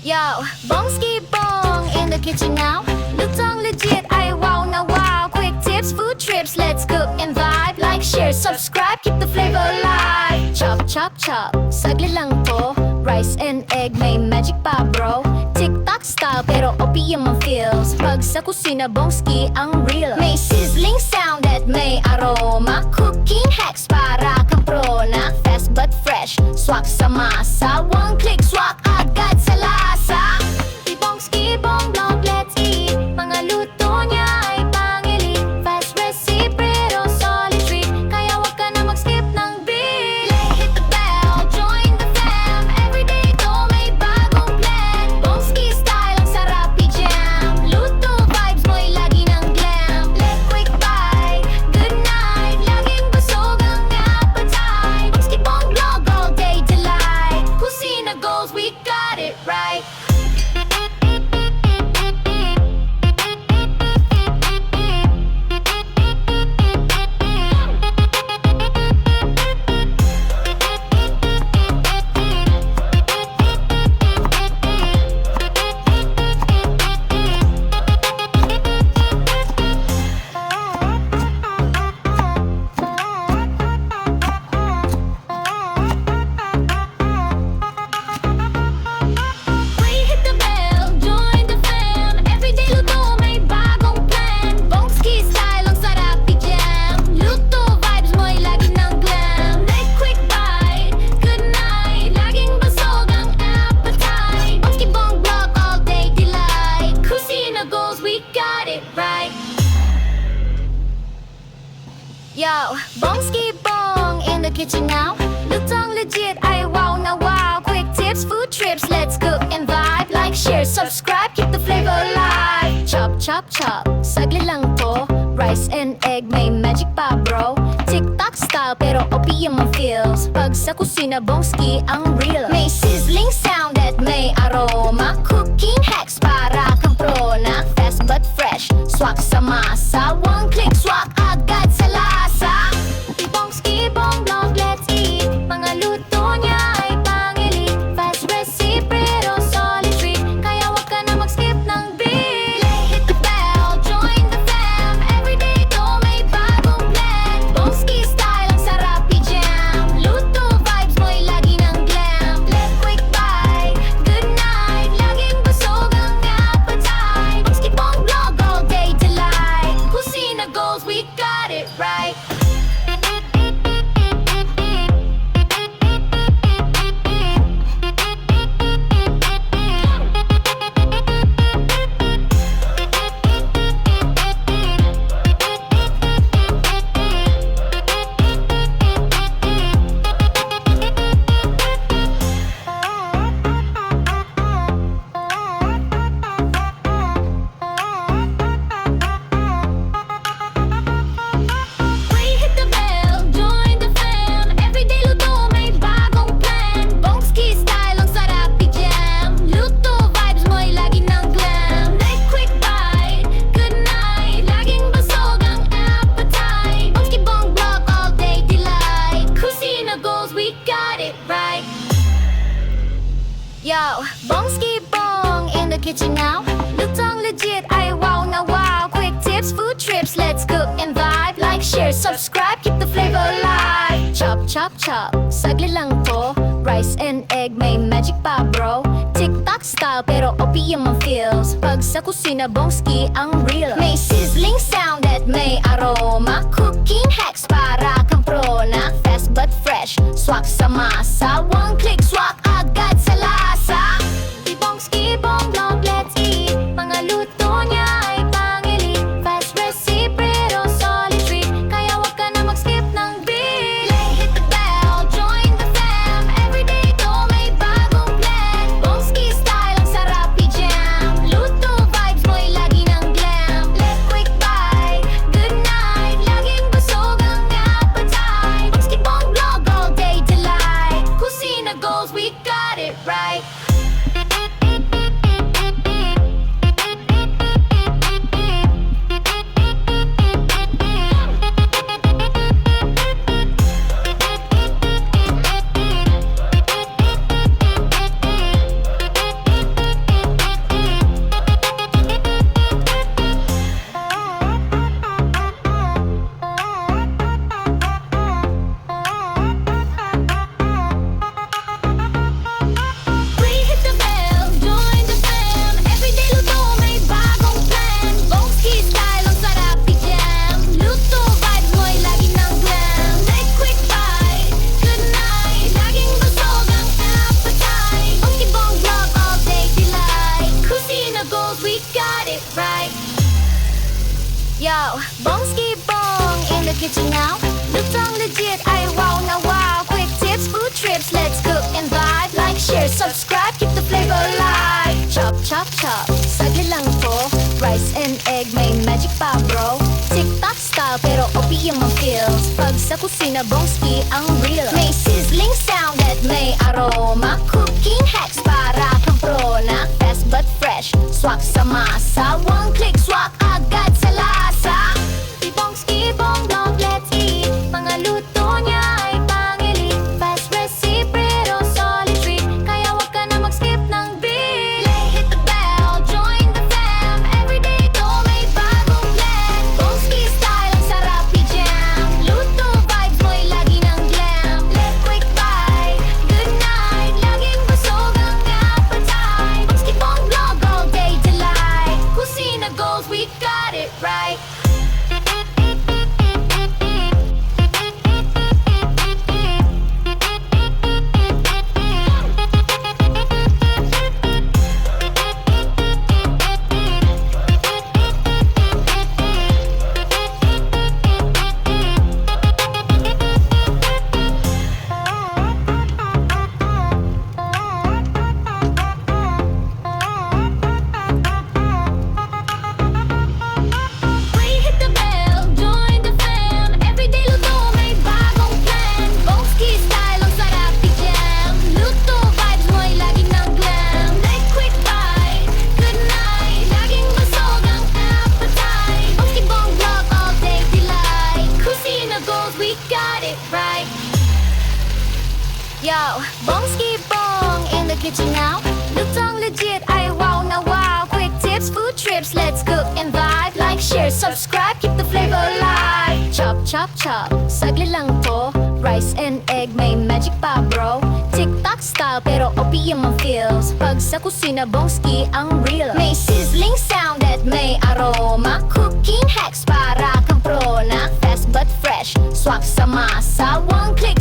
Yo, Bongski Bong in the kitchen now. Lutong legit, ay wow na wow. Quick tips, food trips, let's cook and vibe. Like, share, subscribe, keep the flavor alive. Chop, chop, chop, saglit lang to. Rice and egg, may magic pa bro. TikTok style, pero opium ang feels. Pag sa kusina, Bongski ang real. May sizzling sound at may aroma. Cooking hacks para kang pro na. Fast but fresh, swak sa masa. One click, swak agad sa lasa. Bongski Bong Vlog, let's eat. Mga luto niya ay pang-elite. Fast recipe pero solid treat. Kaya wag ka na mag-skip ng beat. Hit the bell, join the fam. Everyday to may bagong plan. Bongski style ang sarap i-jam. Luto vibes mo'y lagi ng glam. Let quick bite, good night. Laging busog ang appetite. Bongski Bong Vlog, all day delight. Kusina goals, we got it right. Yo, Bongski Bong in the kitchen now. Lutong legit, ay wow na wow. Quick tips, food trips, let's cook and vibe. Like, share, subscribe, keep the flavor alive. Chop, chop, chop, saglit lang to. Rice and egg, may magic pa bro. TikTok style, pero opium ang feels. Pag sa kusina, Bongski ang real. May sizzling sound at may aroma. Cooking hacks para kang pro na. Fast but fresh, swak sa masa. One click, swak agad sa lasa. Bongski Bong Vlog, let's eat. Mga luto niya ay pang-elite. Fast recipe pero solid treat. Kaya wag ka na mag-skip ng beat. Hit the bell, join the fam. Everyday to may bagong plan. Bongski style ang sarap i-jam. Luto vibes mo'y lagi ng glam. Let quick bite, good night. Laging busog ang appetite. Bongski Bong Vlog, all day delight. Kusina goals, we got it right. Yo, Bongski Bong in the kitchen now. Lutong legit, ay wow na wow. Quick tips, food trips, let's cook and vibe. Like, share, subscribe, keep the flavor alive. Chop, chop, chop, saglit lang to. Rice and egg, may magic pa bro. TikTok style, pero opium ang feels. Pag sa kusina, Bongski ang real. May sizzling sound at may aroma. Cooking hacks para kang pro na. Fast but fresh, swak sa masa. One click, swak agad sa lasa. Bongski Bong Vlog, let's eat. Mga luto niya ay pang-elite. Fast recipe pero solid treat. Kaya wag ka na mag-skip ng beat. Hit the bell, join the fam. Everyday to may bagong plan. Bongski style ang sarap i-jam. Luto vibes mo'y lagi ng glam. Let quick bite, good night. Laging busog ang appetite. Bongski Bong Vlog, all day delight. Kusina Bongski Bong in the kitchen now. Lutong legit, ay wow na wow. Quick tips, food trips, let's cook and vibe. Like, share, subscribe, keep the flavor alive. Chop, chop, chop, saglit lang to. Rice and egg, may magic pa bro. TikTok style, pero OPM ang feels. Pag sa kusina, Bongski ang real. May sizzling sound at may aroma. Cooking hacks para kang pro na. Fast but fresh, swak sa masa. One click, swak agad sa lasa. Di Bongski Bong Vlog, let's eat. Mga luto niya ay pang-elite. Fast recipe, pero solid treat. Kaya wag ka na mag-skip ng beat. Play, hit the bell, join the fam. Everyday to may bagong blend. Bongski style, ang sarap i-jam. Luto vibes mo'y lagi ng glam. Let quick bite, good night. Laging busog ang appetite. Bongski Bong Vlog, all day delight. Kusina goals, we got it right. We hit the bell, join the fam. Everyday luto may bagong plan. Bongski style, ang sarap i-jam. Luto vibes mo'y laging ng glam. Like quick bite, good night. Laging busog ang appetite. Bongski Bong Vlog, all day delight. Kusina goals, we got it right. Yo, Bongski Bong in the kitchen now. Lutong legit, ay wow na wow. Quick tips, food trips, let's cook and vibe. Like, share, subscribe, keep the flavor alive. Chop, chop, chop, saglit lang to. Rice and egg, may magic pa bro. TikTok style, pero OPM ang feels. Pag sa kusina, Bongski ang real. May sizzling sound at may aroma. Cooking hacks para kang pro na. Fast but fresh, swak sa masa. One click,